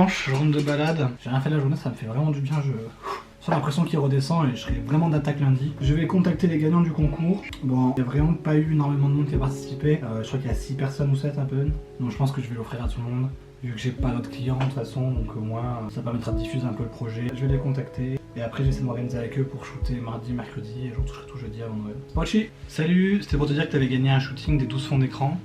dimanche, je rentre de balade. J'ai rien fait de la journée, ça me fait vraiment du bien. J'ai l'impression qu'il redescend et je serai vraiment d'attaque lundi. Je vais contacter les gagnants du concours. Bon, il n'y a vraiment pas eu énormément de monde qui a participé. Je crois qu'il y a 6 personnes ou 7 à peine. Donc je pense que je vais l'offrir à tout le monde. Vu que j'ai pas d'autres clients de toute façon, donc au moins ça permettra de diffuser un peu le projet. Je vais les contacter et après j'essaie de m'organiser avec eux pour shooter mardi, mercredi et j'en toucherai tout jeudi avant Noël. Mochi, salut, c'était pour te dire que tu avais gagné un shooting des 12 fonds d'écran.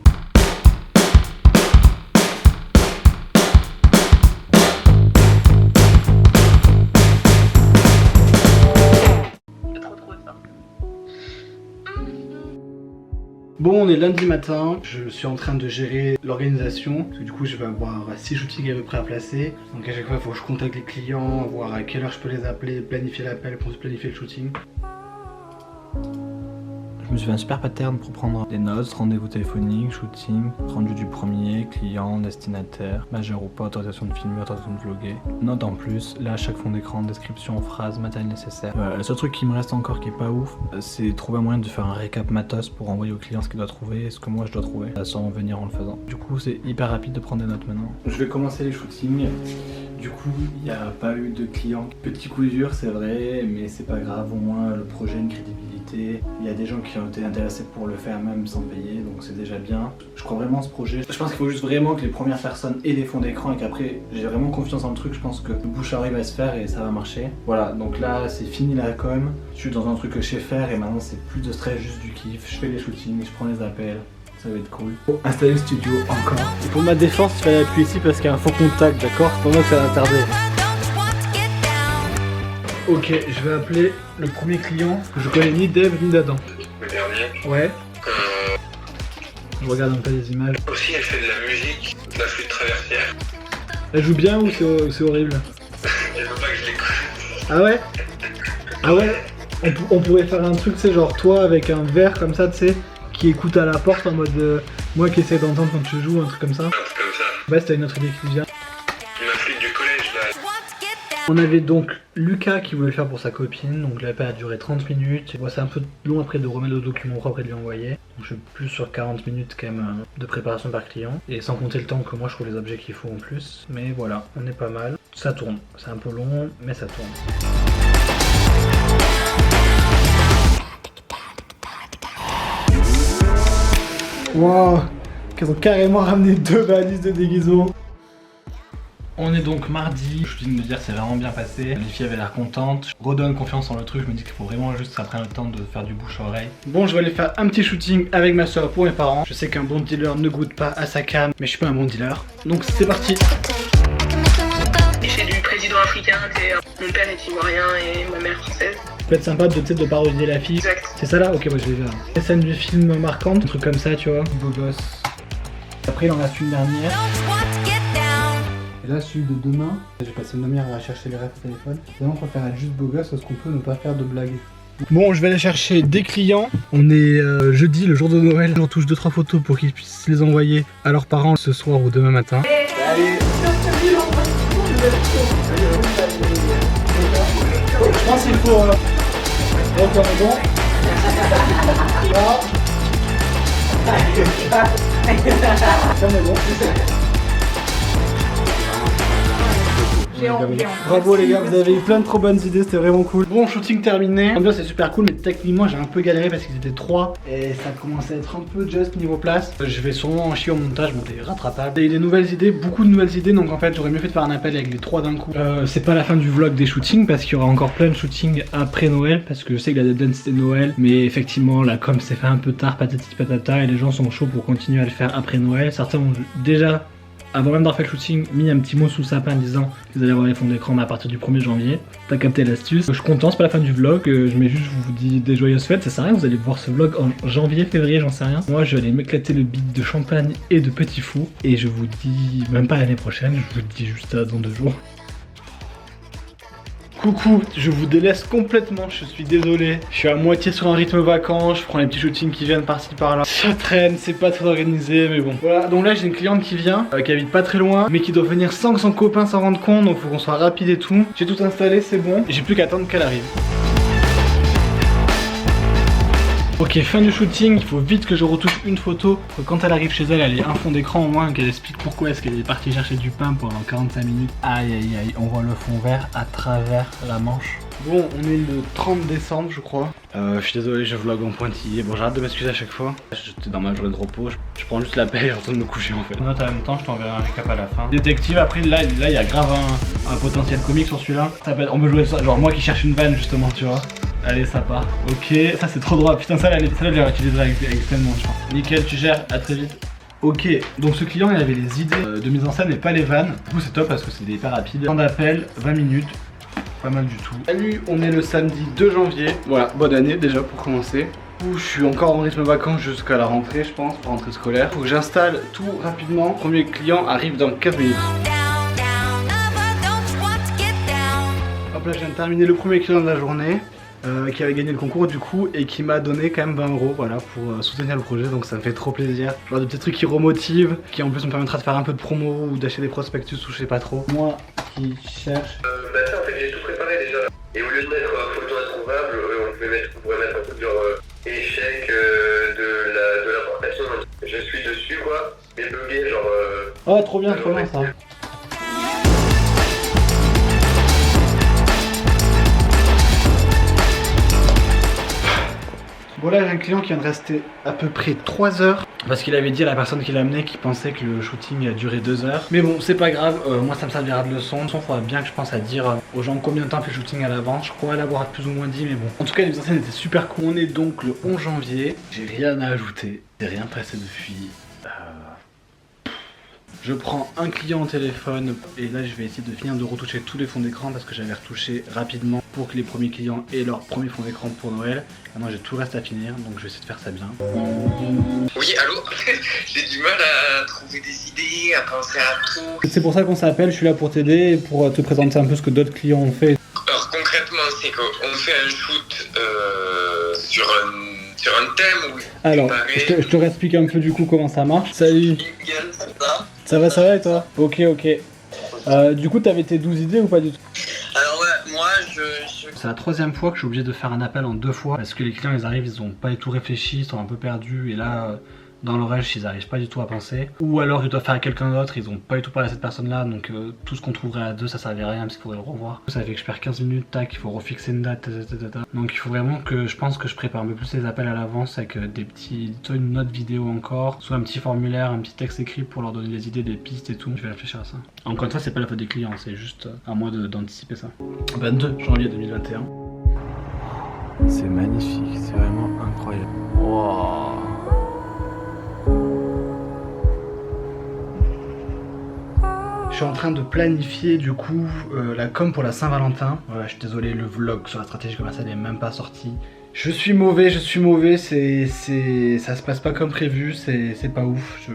Bon, on est lundi matin, je suis en train de gérer l'organisation, parce que du coup je vais avoir 6 shootings à peu près à placer. Donc à chaque fois il faut que je contacte les clients, voir à quelle heure je peux les appeler, planifier l'appel pour planifier le shooting. Je me suis fait un super pattern pour prendre des notes, rendez-vous téléphonique, shooting, rendu du premier, client, destinataire, majeur ou pas, autorisation de filmer, autorisation de vlogger, note en plus, là chaque fond d'écran, description, phrase, matériel nécessaire. Le seul truc qui me reste encore qui est pas ouf, c'est trouver un moyen de faire un récap matos pour envoyer au client ce qu'il doit trouver et ce que moi je dois trouver, sans venir en le faisant. Du coup c'est hyper rapide de prendre des notes maintenant. Je vais commencer les shootings. Du coup, il n'y a pas eu de clients. Petit coup dur, c'est vrai, mais c'est pas grave, au moins le projet a une crédibilité. Il y a des gens qui ont été intéressés pour le faire même sans payer, donc c'est déjà bien. Je crois vraiment en ce projet. Je pense qu'il faut juste vraiment que les premières personnes aient des fonds d'écran et qu'après, j'ai vraiment confiance en le truc. Je pense que le bouche à oreille va se faire et ça va marcher. Voilà, donc là, c'est fini la com. Je suis dans un truc que je sais faire et maintenant, c'est plus de stress, juste du kiff. Je fais les shootings, je prends les appels. Ça va être cool. Pour installer le studio encore. Pour ma défense, il fallait appuyer ici parce qu'il y a un faux contact, d'accord? C'est pas moi que ça va tarder. Ok, je vais appeler le premier client. Je connais ni Dave ni d'Adam. Le dernier. Ouais. Je regarde un peu les images. Aussi, elle fait de la musique, de la flûte traversière. Elle joue bien ou c'est horrible? Elle veut pas que je l'écoute. Ah ouais? Ah ouais? On pourrait faire un truc, tu sais, genre toi avec un verre comme ça, tu sais, qui écoute à la porte en mode moi qui essaie d'entendre quand tu joues, un truc comme ça. Un truc comme ça. Ouais, c'était une autre idée qui vient. Ma flûte du collège là. On avait donc Lucas qui voulait le faire pour sa copine, donc l'appel a duré 30 minutes. Bon, c'est un peu long après de remettre le document propre et de lui envoyer. Donc je suis plus sur 40 minutes quand même de préparation par client. Et sans compter le temps que moi je trouve les objets qu'il faut en plus. Mais voilà, on est pas mal. Ça tourne, c'est un peu long, mais ça tourne. Wow, qu'ils ont carrément ramené 2 valises de déguisement. On est donc mardi, je viens de me dire que c'est vraiment bien passé, les filles avaient l'air contentes, je redonne confiance en le truc, je me dis qu'il faut vraiment juste que ça prenne le temps de faire du bouche à oreille. Bon, je vais aller faire un petit shooting avec ma soeur pour mes parents. Je sais qu'un bon dealer ne goûte pas à sa cam, mais je suis pas un bon dealer. Donc c'est parti. C'est du président africain, mon père est ivoirien et ma mère française. Ça peut être sympa de parodier la fille. Exact. C'est ça là? Ok, moi je vais faire. Les scènes du film marquantes, un truc comme ça, tu vois. Beau gosse. Après il en reste une dernière. Et là celui de demain, j'ai passé une demi-heure à chercher les refs au téléphone. Vraiment on préfère être juste beau gosse parce qu'on peut ne pas faire de blagues. Bon, je vais aller chercher des clients. On est jeudi, le jour de Noël. J'en touche 2-3 photos pour qu'ils puissent les envoyer à leurs parents ce soir ou demain matin. Allez. Je pense qu'il faut... Donc on est bon. Ça on est bon. Bravo les gars, vous avez eu plein de trop bonnes idées, c'était vraiment cool. Bon, shooting terminé. L'ambiance c'est super cool, mais techniquement j'ai un peu galéré parce qu'ils étaient 3 et ça commençait à être un peu just niveau place. Je vais sûrement en chier au montage, bon c'est rattrapable. Il y a eu des nouvelles idées, beaucoup de nouvelles idées, donc en fait j'aurais mieux fait de faire un appel avec les 3 d'un coup. C'est pas la fin du vlog des shootings parce qu'il y aura encore plein de shootings après Noël, parce que je sais que la deadline c'était Noël, mais effectivement la com s'est fait un peu tard, patati patata, et les gens sont chauds pour continuer à le faire après Noël. Certains ont déjà, avant même d'avoir fait le shooting, mis un petit mot sous le sapin disant que vous allez avoir les fonds d'écran à partir du 1er janvier. T'as capté l'astuce. Je suis content, c'est pas la fin du vlog, je mets juste, je vous dis des joyeuses fêtes, ça sert à rien, vous allez voir ce vlog en janvier, février, j'en sais rien. Moi je vais aller m'éclater le beat de champagne et de petits fours, et je vous dis, même pas l'année prochaine, je vous dis juste dans 2 jours. Coucou, je vous délaisse complètement, je suis désolé. Je suis à moitié sur un rythme vacant, je prends les petits shootings qui viennent par-ci par-là. Ça traîne, c'est pas très organisé, mais bon. Voilà, donc là j'ai une cliente qui vient, qui habite pas très loin, mais qui doit venir sans que son copain s'en rende compte, donc faut qu'on soit rapide et tout. J'ai tout installé, c'est bon. J'ai plus qu'à attendre qu'elle arrive. Ok, fin du shooting, il faut vite que je retouche une photo. Quand elle arrive chez elle, elle est un fond d'écran au moins, qu'elle explique pourquoi est-ce qu'elle est partie chercher du pain pendant 45 minutes. Aïe aïe aïe, on voit le fond vert à travers la manche. Bon, on est le 30 décembre je crois. Je suis désolé, je vlog en pointillé. Bon, j'arrête de m'excuser à chaque fois. J'étais dans ma journée de repos, je prends juste la paix et je retourne me coucher en fait. Note en même temps, je t'enverrai un récap à la fin. Détective, après là il y a grave un potentiel comique sur celui-là. On peut jouer ça, genre moi qui cherche une vanne justement, tu vois. Allez, ça part. Ok, ça c'est trop droit. Putain, ça là j'ai utilisé avec tellement je pense. Nickel, tu gères, à très vite. Ok, donc ce client il avait les idées de mise en scène et pas les vannes. Du coup c'est top parce que c'est hyper rapide. Temps d'appel, 20 minutes. Pas mal du tout. Salut, on est le samedi 2 janvier. Voilà, bonne année déjà pour commencer. Je suis encore en rythme vacances jusqu'à la rentrée, je pense, pour rentrée scolaire. Faut que j'installe tout rapidement. Premier client arrive dans 15 minutes. Hop là, je viens de terminer le premier client de la journée. Qui avait gagné le concours du coup et qui m'a donné quand même 20 € voilà, pour soutenir le projet, donc ça me fait trop plaisir. Genre de petits trucs qui remotivent, qui en plus me permettra de faire un peu de promo ou d'acheter des prospectus ou je sais pas trop. Moi qui cherche... Bah ça en fait j'ai tout préparé déjà. Et au lieu de mettre photo introuvable, on pourrait mettre un truc genre échec de l'importation. Je suis dessus quoi, mais bugué genre... Oh trop bien ça. Bon là j'ai un client qui vient de rester à peu près 3 heures parce qu'il avait dit à la personne qui l'a amené qu'il pensait que le shooting a duré 2 heures. Mais bon c'est pas grave, moi ça me servira de leçon. De toute façon il faudra bien que je pense à dire aux gens combien de temps fait le shooting à l'avance. Je crois l'avoir plus ou moins dit mais bon. En tout cas les scènes étaient super cool. On est donc le 11 janvier, j'ai rien à ajouter, j'ai rien passé depuis... Je prends un client au téléphone et là je vais essayer de finir de retoucher tous les fonds d'écran parce que j'avais retouché rapidement pour que les premiers clients aient leur premier fond d'écran pour Noël. Maintenant j'ai tout le reste à finir donc je vais essayer de faire ça bien. Oui, allô. J'ai du mal à trouver des idées, à penser à tout. C'est pour ça qu'on s'appelle, je suis là pour t'aider et pour te présenter un peu ce que d'autres clients ont fait. Alors concrètement c'est qu'on fait un shoot sur un thème où... Alors, je te réexplique un peu du coup comment ça marche. Salut. Ça va et toi? Ok. Du coup t'avais tes 12 idées ou pas du tout? Alors ouais, moi je... C'est la 3e fois que je suis obligé de faire un appel en 2 fois parce que les clients ils arrivent, ils ont pas du tout réfléchi, ils sont un peu perdus et là dans le rush ils arrivent pas du tout à penser. Ou alors ils doivent faire à quelqu'un d'autre, ils ont pas du tout parlé à cette personne là donc tout ce qu'on trouverait à 2 ça servait à rien parce qu'il faudrait le revoir. Ça fait que je perds 15 minutes, tac, il faut refixer une date, donc il faut vraiment que je pense que je prépare un peu plus les appels à l'avance avec des petits, soit une note vidéo encore, soit un petit formulaire, un petit texte écrit pour leur donner des idées, des pistes et tout. Je vais réfléchir à ça. Encore une fois c'est pas la faute des clients, c'est juste à moi d'anticiper ça. 22 janvier 2021. C'est magnifique, c'est vraiment incroyable. Wow. Je suis en train de planifier du coup la com pour la Saint-Valentin. Voilà, je suis désolé, le vlog sur la stratégie commerciale n'est même pas sorti. Je suis mauvais, ça se passe pas comme prévu, c'est pas ouf.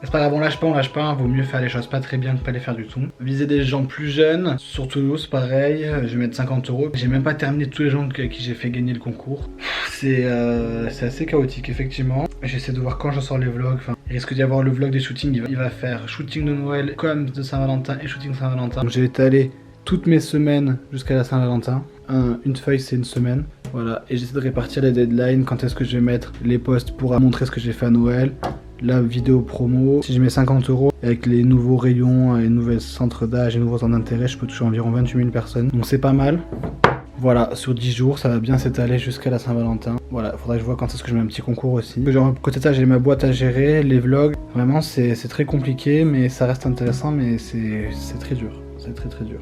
C'est pas grave, on lâche pas, vaut mieux faire les choses pas très bien que pas les faire du tout. Viser des gens plus jeunes, sur Toulouse pareil, je vais mettre 50 €. J'ai même pas terminé tous les gens à qui j'ai fait gagner le concours. C'est assez chaotique effectivement. J'essaie de voir quand je sors les vlogs, enfin, il risque d'y avoir le vlog des shootings, il va faire shooting de Noël, com de Saint-Valentin et shooting Saint-Valentin. Donc j'ai étalé toutes mes semaines jusqu'à la Saint-Valentin. Une feuille c'est une semaine. Voilà, et j'essaie de répartir les deadlines, quand est-ce que je vais mettre les posts pour montrer ce que j'ai fait à Noël. La vidéo promo, si je mets 50 € avec les nouveaux rayons, les nouveaux centres d'âge, les nouveaux centres d'intérêt, je peux toucher environ 28 000 personnes. Donc c'est pas mal. Voilà, sur 10 jours, ça va bien s'étaler jusqu'à la Saint-Valentin. Voilà, faudrait que je vois quand est-ce que je mets un petit concours aussi. Genre, côté de ça, j'ai ma boîte à gérer, les vlogs. Vraiment, c'est très compliqué, mais ça reste intéressant, mais c'est très dur. C'est très dur.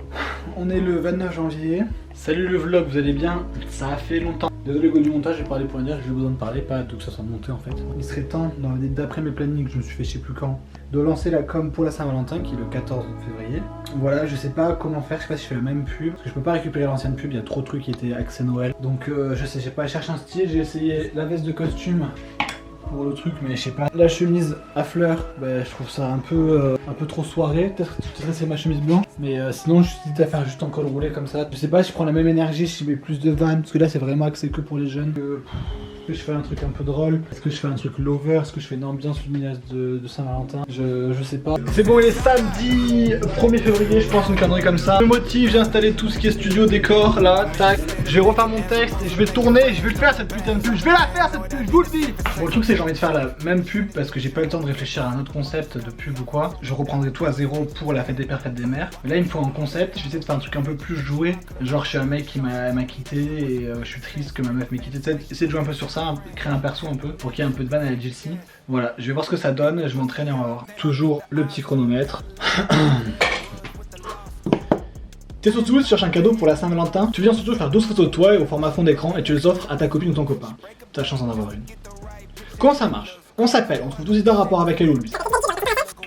On est le 29 janvier. Salut le vlog, vous allez bien? Ça a fait longtemps. Désolé go du montage, j'ai parlé pour dire que j'ai besoin de parler, pas de que ça soit monté en fait. Il serait temps, d'après mes plannings que je me suis fait je sais plus quand, de lancer la com pour la Saint-Valentin qui est le 14 février. Voilà, je sais pas comment faire, je sais pas si je fais la même pub, parce que je peux pas récupérer l'ancienne pub, il y a trop de trucs qui étaient axés Noël. Donc je sais pas, je cherche un style, j'ai essayé la veste de costume pour le truc, mais je sais pas. La chemise à fleurs, bah, je trouve ça un peu trop soirée. Peut-être que c'est ma chemise blanche, mais sinon je suis dit à faire juste en col roulé comme ça. Je sais pas, si je prends la même énergie, si je mets plus de vannes, parce que là c'est vraiment axé que pour les jeunes. Est-ce que je fais un truc un peu drôle? Est-ce que je fais un truc lover? Est-ce que je fais une ambiance lumineuse de Saint-Valentin? Je sais pas. C'est bon, il est samedi 1er février, je pense, une connerie comme ça. Le motif, j'ai installé tout ce qui est studio, décor, là, tac. Je vais refaire mon texte et je vais tourner, je vais le faire cette putain de pub. Je vais la faire cette pub, je vous le dis. Bon, le truc, c'est que j'ai envie de faire la même pub parce que j'ai pas eu le temps de réfléchir à un autre concept de pub ou quoi. Je reprendrai tout à zéro pour la fête des pères, fête des mères. Mais là, il me faut un concept. Je vais essayer de faire un truc un peu plus joué. Genre, je suis un mec qui m'a quitté et je suis triste que ma meuf m'ait quitté. Essayer de jouer un peu sur ça, créer un perso un peu pour qu'il y ait un peu de vanne à la Jessie. Voilà, je vais voir ce que ça donne. Je vais m'entraîner et on va voir. Toujours le petit chronomètre. T'es sur Toulouse, tu cherches un cadeau pour la Saint-Valentin. Tu viens surtout faire 12 photos de toi et au format fond d'écran et tu les offres à ta copine ou ton copain. T'as la chance d'en avoir une. Comment ça marche? On s'appelle, on trouve tous les deux un rapport avec elle ou lui.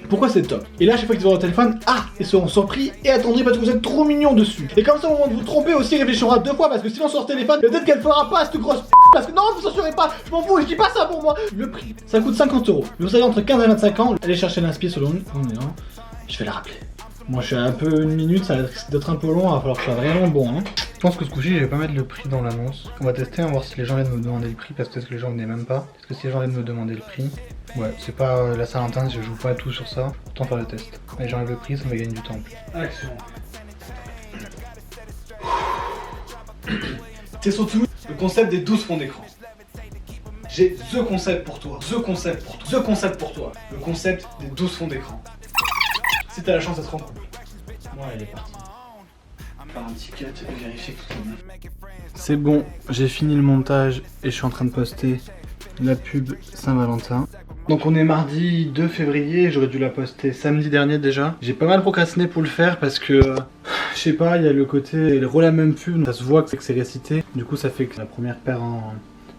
Pourquoi c'est top? Et là, à chaque fois qu'ils vont au téléphone, ils seront surpris et attendris parce que vous êtes trop mignons dessus. Et comme ça, au moment de vous tromper aussi, réfléchira 2 fois parce que sinon sur leur téléphone, peut-être qu'elle fera pas cette grosse parce que non, vous censurez pas, je m'en fous, je dis pas ça pour moi. Le prix, ça coûte 50 €. Mais vous savez, entre 15 et 25 ans, allez chercher l'inspi selon nous. Je vais la rappeler. Moi je suis un peu 1 minute, ça risque d'être un peu long, il va falloir que je sois vraiment bon hein. Je pense que ce coup-ci je vais pas mettre le prix dans l'annonce. On va tester, on va voir si les gens viennent me demander le prix parce que peut-être que les gens venaient même pas. Est-ce que si les gens viennent me demander le prix? Ouais, c'est pas la Saint-Valentin, je joue pas tout sur ça. Autant faire le test. Allez, j'enlève le prix, ça me va gagner du temps en plus. Action. T'es surtout le concept des 12 fonds d'écran. J'ai the concept pour toi. The concept pour toi. The concept pour toi. Le concept des 12 fonds d'écran. Si t'as la chance d'être en couple. Moi, elle est partie. Faire un petit cut et vérifier que tout est bien. C'est bon, j'ai fini le montage et je suis en train de poster la pub Saint-Valentin. Donc on est mardi 2 février, j'aurais dû la poster samedi dernier déjà. J'ai pas mal procrastiné pour le faire parce que, je sais pas, il y a le côté, elle roule la même pub, ça se voit que c'est récité. Du coup ça fait que la première perd en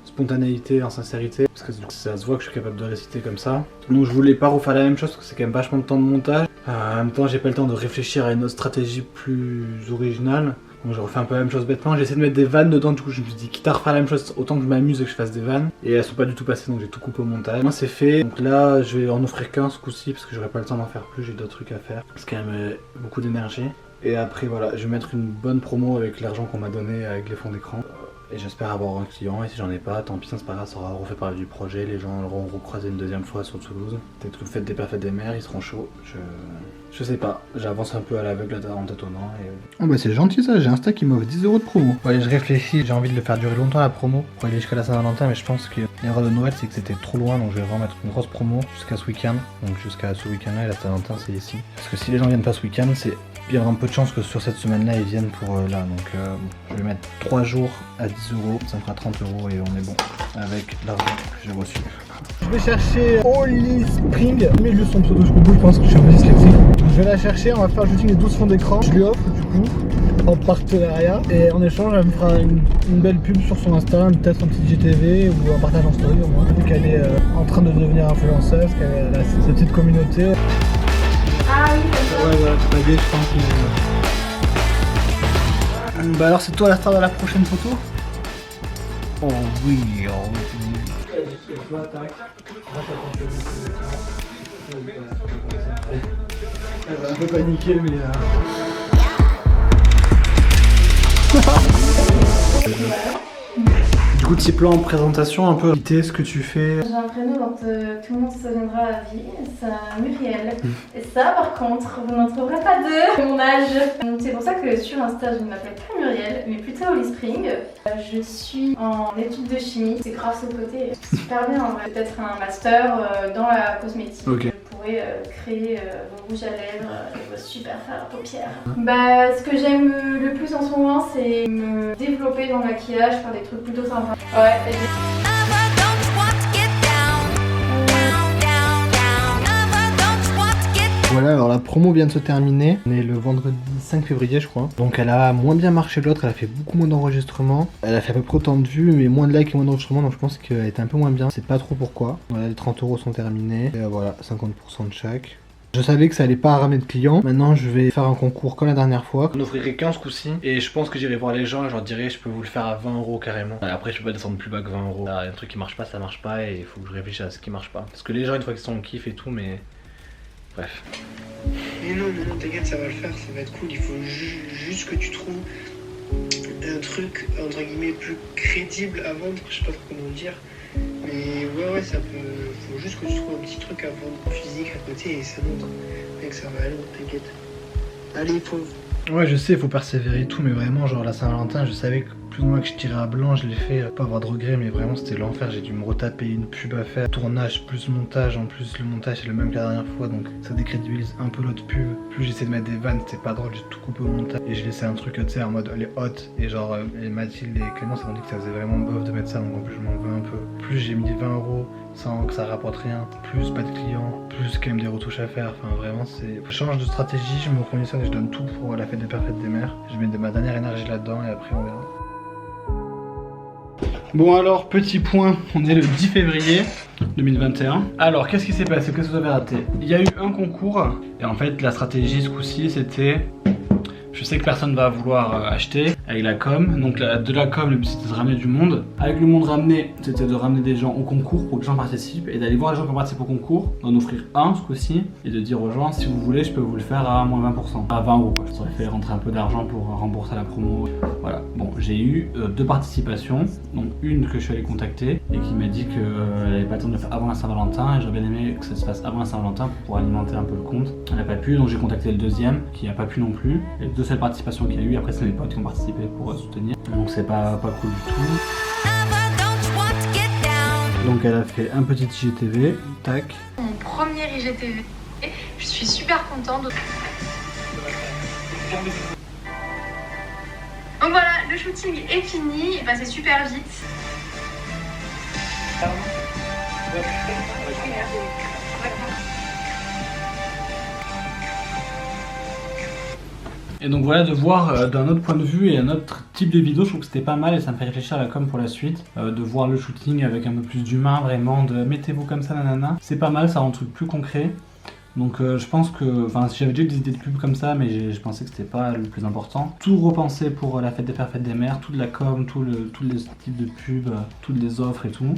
spontanéité, en sincérité, parce que ça se voit que je suis capable de réciter comme ça. Donc je voulais pas refaire la même chose parce que c'est quand même vachement de temps de montage. En même temps j'ai pas le temps de réfléchir à une autre stratégie plus originale. Donc j'ai refait un peu la même chose bêtement, j'ai essayé de mettre des vannes dedans, du coup je me suis dit quitte à refaire la même chose, autant que je m'amuse et que je fasse des vannes. Et elles sont pas du tout passées donc j'ai tout coupé au montage. Moi c'est fait, donc là je vais en offrir qu'un ce coup-ci parce que j'aurai pas le temps d'en faire plus, j'ai d'autres trucs à faire. C'est quand même beaucoup d'énergie. Et après voilà, je vais mettre une bonne promo avec l'argent qu'on m'a donné avec les fonds d'écran. Et j'espère avoir un client, et si j'en ai pas, tant pis, c'est pas grave, ça aura refait parler du projet, les gens l'auront recroisé une deuxième fois sur Toulouse. Peut-être que vous faites des pères, fête des mères, ils seront chauds, je sais pas, j'avance un peu à l'aveugle en tâtonnant et... Oh bah c'est gentil ça, j'ai Insta qui m'offre 10 € de promo. Bon allez, je réfléchis, j'ai envie de le faire durer longtemps la promo, pour aller jusqu'à la Saint-Valentin, mais je pense que l'erreur de Noël c'est que c'était trop loin, donc je vais vraiment mettre une grosse promo jusqu'à ce week-end. Donc jusqu'à ce week-end là, et la Saint-Valentin c'est ici. Parce que si les gens viennent pas ce week-end, c'est... Il y a un peu de chance que sur cette semaine-là, ils viennent pour là. Donc je vais mettre 3 jours à 10 €, ça me fera 30 € et on est bon avec l'argent que j'ai reçu. Je vais chercher Holy Spring, mais juste son pseudo jusqu'au bout, il pense que je suis un peu dyslexique. Je vais la chercher, on va faire le shooting des 12 fonds d'écran. Je lui offre du coup, en partenariat. Et en échange, elle me fera une belle pub sur son Insta, peut-être un petit GTV ou un partage en story au moins. Vu qu'elle est en train de devenir influenceuse, qu'elle a sa petite communauté. Ah oui, comme ça. Ouais, voilà, tout tagué, je pense. Bah alors, c'est toi la star de la prochaine photo? Oh oui, oh oui. Elle va un peu paniquer, mais... Du coup, petit plan en présentation, un peu ce que tu fais. J'ai un prénom dont tout le monde se souviendra à vie, c'est Muriel. Et ça, par contre, vous n'en trouverez pas deux de mon âge. C'est pour ça que sur Insta, je ne m'appelle pas Muriel, mais plutôt Holy Spring. Je suis en études de chimie, c'est grave ce côté super bien en vrai. Peut-être un master dans la cosmétique. Okay. Je pourrais créer vos rouges à lèvres et vos super fards à paupières. Bah, ce que j'aime le plus en ce moment, c'est me développer dans le maquillage, faire des trucs plutôt sympas. Ouais, Voilà, alors la promo vient de se terminer. On est le vendredi 5 février, je crois. Donc elle a moins bien marché que l'autre, elle a fait beaucoup moins d'enregistrements. Elle a fait à peu près autant de vues, mais moins de likes et moins d'enregistrements, donc je pense qu'elle était un peu moins bien. C'est pas trop pourquoi. Voilà, les 30 € sont terminés. Et voilà, 50% de chaque. Je savais que ça allait pas ramener de clients. Maintenant, je vais faire un concours comme la dernière fois. On offrirait 15 coups-ci. Et je pense que j'irai voir les gens et je leur dirais, je peux vous le faire à 20 € carrément. Après, je peux pas descendre plus bas que 20 €. Un truc qui marche pas, ça marche pas. Et il faut que je réfléchisse à ce qui marche pas. Parce que les gens, une fois qu'ils sont en kiff et tout, mais. Bref. Mais non, t'inquiète, ça va le faire, ça va être cool. Il faut juste que tu trouves un truc entre guillemets plus crédible à vendre, je sais pas trop comment le dire. Mais ouais, ça peut. Faut juste que tu trouves un petit truc à vendre physique à côté et ça monte. Mec, ça va aller, t'inquiète. Allez, pauvre. Ouais, je sais, il faut persévérer et tout, mais vraiment, genre la Saint-Valentin, je savais que plus ou moins que je tirais à blanc, je l'ai fait, pas avoir de regrets, mais vraiment c'était l'enfer. J'ai dû me retaper une pub à faire, tournage plus montage, en plus le montage c'est le même que la dernière fois, donc ça décrédibilise un peu l'autre pub. Plus j'essaie de mettre des vannes, c'était pas drôle, j'ai tout coupé au montage et je laissais un truc, tu sais, en mode les hot, et genre et Mathilde et Clément, ça m'ont dit que ça faisait vraiment bof de mettre ça, donc en plus je m'en veux un peu. Plus j'ai mis 20 € sans que ça rapporte rien, plus pas de clients, plus quand même des retouches à faire, enfin vraiment c'est... Je change de stratégie, je me reconditionne et je donne tout pour la fête des pères, fête des mères. Je mets de ma dernière énergie là-dedans et après on verra. Bon alors, petit point, on est le 10 février 2021. Alors, qu'est-ce qui s'est passé? Qu'est-ce que vous avez raté? Il y a eu un concours et en fait la stratégie ce coup-ci c'était... Je sais que personne va vouloir acheter avec la com, donc de la com le but c'était de ramener du monde. Avec le monde ramené, c'était de ramener des gens au concours pour que les gens participent et d'aller voir les gens qui participent au concours, d'en offrir un ce coup-ci et de dire aux gens si vous voulez je peux vous le faire à moins 20%, à 20 €. Ça aurait fait rentrer un peu d'argent pour rembourser la promo. Voilà, bon j'ai eu 2 participations, donc une que je suis allé contacter et qui m'a dit qu'elle n'avait pas le temps de le faire avant la Saint-Valentin et j'aurais bien aimé que ça se fasse avant la Saint-Valentin pour alimenter un peu le compte. Elle n'a pas pu, donc j'ai contacté le deuxième qui n'a pas pu non plus. Et deux seules participations qu'il y a eu, après c'est mes potes qui ont participé pour soutenir, donc c'est pas cool du tout. Donc elle a fait un petit IGTV, tac. Mon premier IGTV, je suis super contente. Donc voilà, le shooting est fini, il est passé super vite. Et donc voilà, de voir d'un autre point de vue et un autre type de vidéo, je trouve que c'était pas mal et ça me fait réfléchir à la com pour la suite. De voir le shooting avec un peu plus d'humain, vraiment, de mettez-vous comme ça, nanana. C'est pas mal, ça rend le truc plus concret. Donc je pense que, enfin j'avais déjà eu des idées de pub comme ça, mais je pensais que c'était pas le plus important. Tout repenser pour la fête des pères, fête des mères, toute la com, tous les types de pubs, toutes les offres et tout.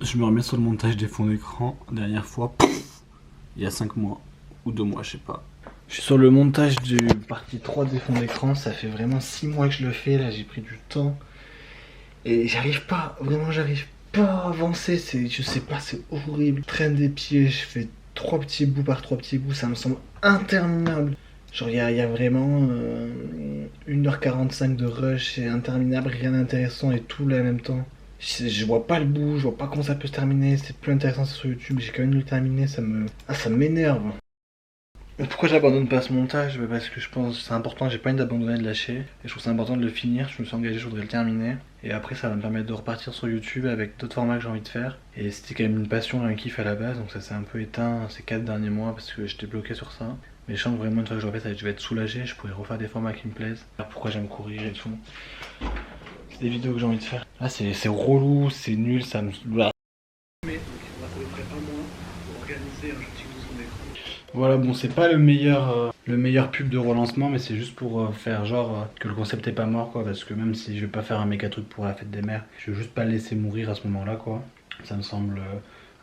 Je me remets sur le montage des fonds d'écran, dernière fois, il y a 5 mois, ou 2 mois, je sais pas. Je suis sur le montage du partie 3 des fonds d'écran, ça fait vraiment 6 mois que je le fais, là j'ai pris du temps. Et j'arrive pas, vraiment j'arrive pas à avancer, je sais pas, c'est horrible. Je traîne des pieds, je fais 3 petits bouts par 3 petits bouts, ça me semble interminable. Genre il y a vraiment 1h45 de rush, c'est interminable, rien d'intéressant et tout là en même temps. Je vois pas le bout, je vois pas comment ça peut se terminer, c'est plus intéressant sur YouTube, j'ai quand même dû le terminer, ça m'énerve. Pourquoi j'abandonne pas ce montage? Parce que je pense que c'est important, j'ai pas envie d'abandonner, de lâcher. Et je trouve c'est important de le finir, je me suis engagé, je voudrais le terminer. Et après ça va me permettre de repartir sur YouTube avec d'autres formats que j'ai envie de faire. Et c'était quand même une passion, un kiff à la base, donc ça s'est un peu éteint ces 4 derniers mois parce que j'étais bloqué sur ça. Mais je sens que vraiment une fois que je refais ça, je vais être soulagé, je pourrais refaire des formats qui me plaisent. Pourquoi j'aime courir et tout. C'est des vidéos que j'ai envie de faire. Là c'est relou, c'est nul, ça me... Mais donc il va à peu près un mois pour organiser un shooting de son écran. Voilà, bon c'est pas le meilleur pub de relancement, mais c'est juste pour faire genre que le concept est pas mort quoi, parce que même si je vais pas faire un méga truc pour la fête des mères, je vais juste pas le laisser mourir à ce moment là quoi. Ça me semble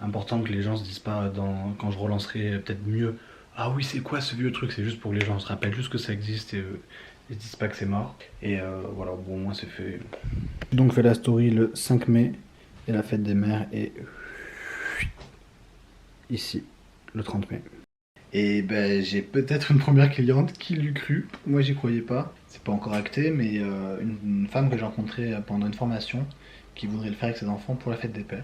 important que les gens se disent pas quand je relancerai peut-être mieux, ah oui c'est quoi ce vieux truc, c'est juste pour que les gens se rappellent juste que ça existe et ils se disent pas que c'est mort. Et voilà, bon moi c'est fait. Donc je fais la story le 5 mai et la fête des mères est ici le 30 mai. Et ben j'ai peut-être une première cliente, qui l'eût cru, moi j'y croyais pas, c'est pas encore acté, mais une femme que j'ai rencontrée pendant une formation qui voudrait le faire avec ses enfants pour la fête des pères.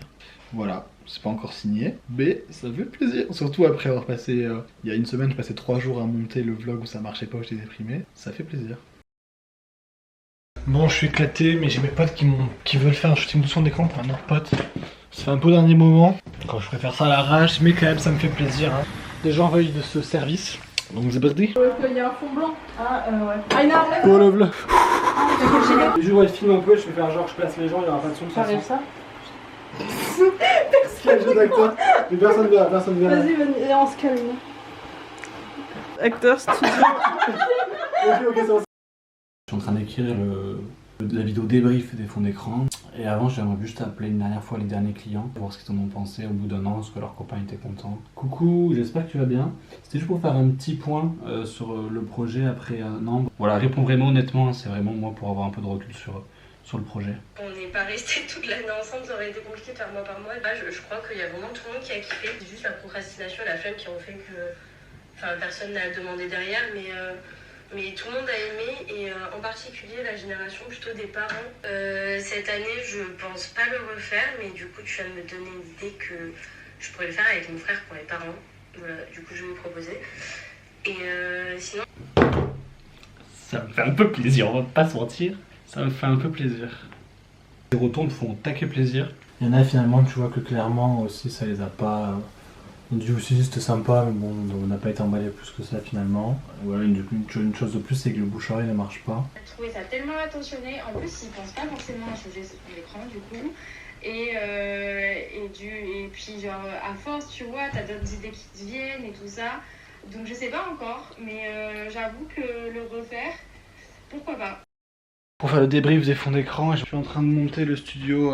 Voilà, c'est pas encore signé, mais ça fait plaisir, surtout après avoir passé, il y a une semaine, je passais 3 jours à monter le vlog où ça marchait pas, où j'étais déprimé, ça fait plaisir. Bon, je suis éclaté, mais j'ai mes potes qui veulent faire un shooting de son d'écran pour un autre pote. Ça fait un peu au dernier moment, quand je préfère ça à l'arrache, mais quand même ça me fait plaisir. Hein. Des gens veulent de ce service, donc c'est parti. Il y a un fond blanc. Ah ouais. Aïna, oh le vlog. Je vois le film un peu, je vais faire genre je place les gens, il n'y aura pas de son. J'arrive ça. Quel jeu d'acteur. Mais personne verra, personne verra. Vas-y, on se calme. Acteur studio. Ok, c'est bon. Je suis en train d'écrire La vidéo débrief des fonds d'écran. Et avant, j'aimerais juste appeler une dernière fois les derniers clients, voir ce qu'ils en ont pensé au bout d'un an, est-ce que leurs copains étaient contents. Coucou, j'espère que tu vas bien. C'était juste pour faire un petit point sur le projet après un an. Voilà, réponds vraiment honnêtement, c'est vraiment moi pour avoir un peu de recul sur le projet. On n'est pas resté toute l'année ensemble, ça aurait été compliqué de faire mois par mois. Là, je crois qu'il y a vraiment tout le monde qui a kiffé. C'est juste la procrastination et la flemme qui ont fait que. Enfin, personne n'a demandé derrière, mais tout le monde a aimé, et en particulier la génération plutôt des parents. Cette année, je pense pas le refaire, mais du coup, tu viens de me donner l'idée que je pourrais le faire avec mon frère pour les parents. Voilà, du coup, je vais me proposer. Et sinon. Ça me fait un peu plaisir, on va pas se mentir. Ça me fait un peu plaisir. Les retours me font taquer plaisir. Il y en a finalement, tu vois que clairement aussi ça les a pas. On dit aussi c'était sympa, mais bon, on n'a pas été emballé plus que ça finalement. Voilà, une chose de plus, c'est que le bouche-oreille ne marche pas. J'ai trouvé ça tellement attentionné. En plus, ils pensent pas forcément à changer l'écran du coup. Et puis genre à force, tu vois, t'as d'autres idées qui te viennent et tout ça. Donc je sais pas encore, mais j'avoue que le refaire, pourquoi pas. Pour faire le débrief des fonds d'écran, je suis en train de monter le studio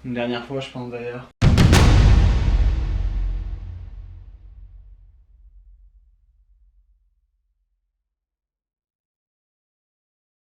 une dernière fois, je pense d'ailleurs.